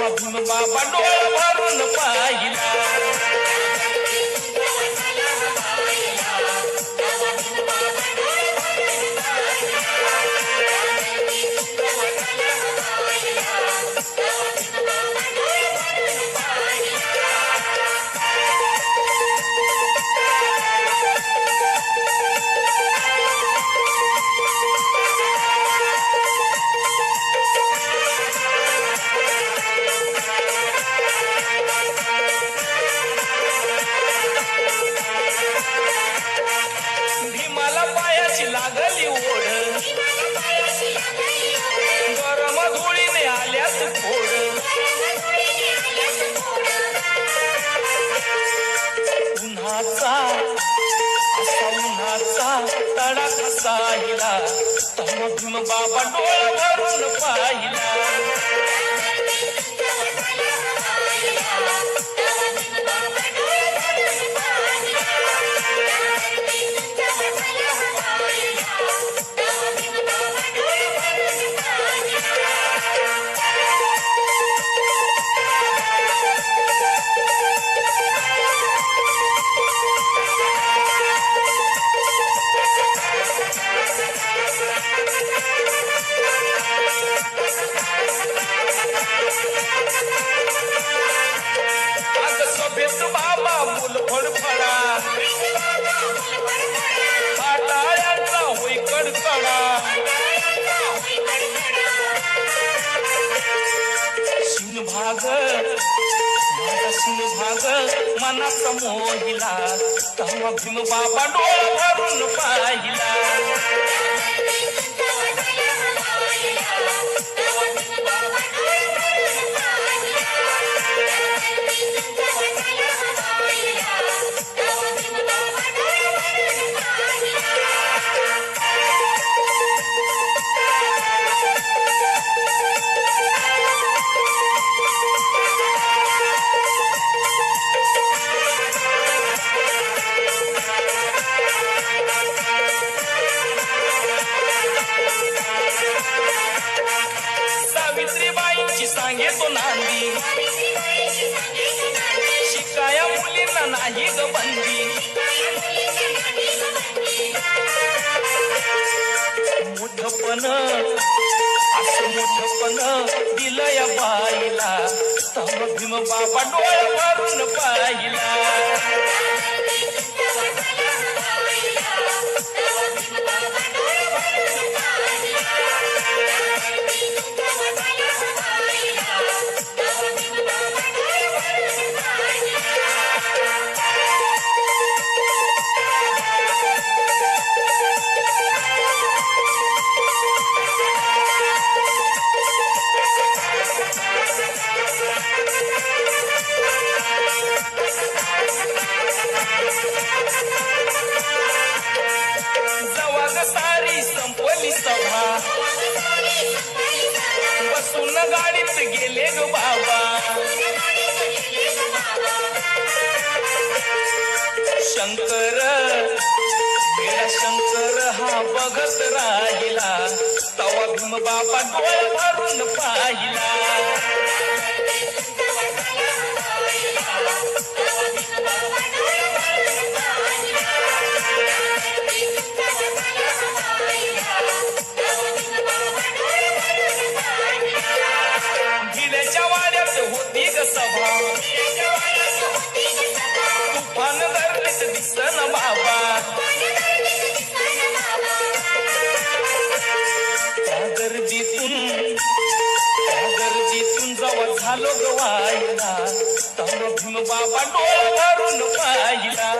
तेव्हा भीम बाबा डोळा भरून पाहिला. भीमाला पायाची लागली ओढ, गरम धुळीने आल्यात फोड. उन्हाचा असा उन्हाचा तडाखा साहिला, तेव्हा भीम बाबा डोळा भरून पाहिला. सभेत बाबा बोल फडफडा, पाटाळ्यांचा होई कडकडा. शिवभाग माझा शिवभाग मनाचा मोहिला, तेव्हा भीम बाबा डोळा भरून पाहिला. सावित्रीबाईंची सांगे तो नांदी, शिकाया मुलींना नाही ग बंदी. मोठपण असं मोठपण दिलं या बाईला, तेव्हा भीम बाबा डोळा भरून पाहिला. सारी संपली सभा, बसून गाडीत गेले ग बाबा. शंकर मेरा शंकर हा बघत राहिला, तेव्हा भीम बाबा डोळा भरून पाहिला. होती ग सभा, तुफान गर्दीत दिसन बाबा. त्या गर्दीतून जवळ झालो ग वाहिला, तेव्हा भीम बाबा डोळा भरून पाहिला.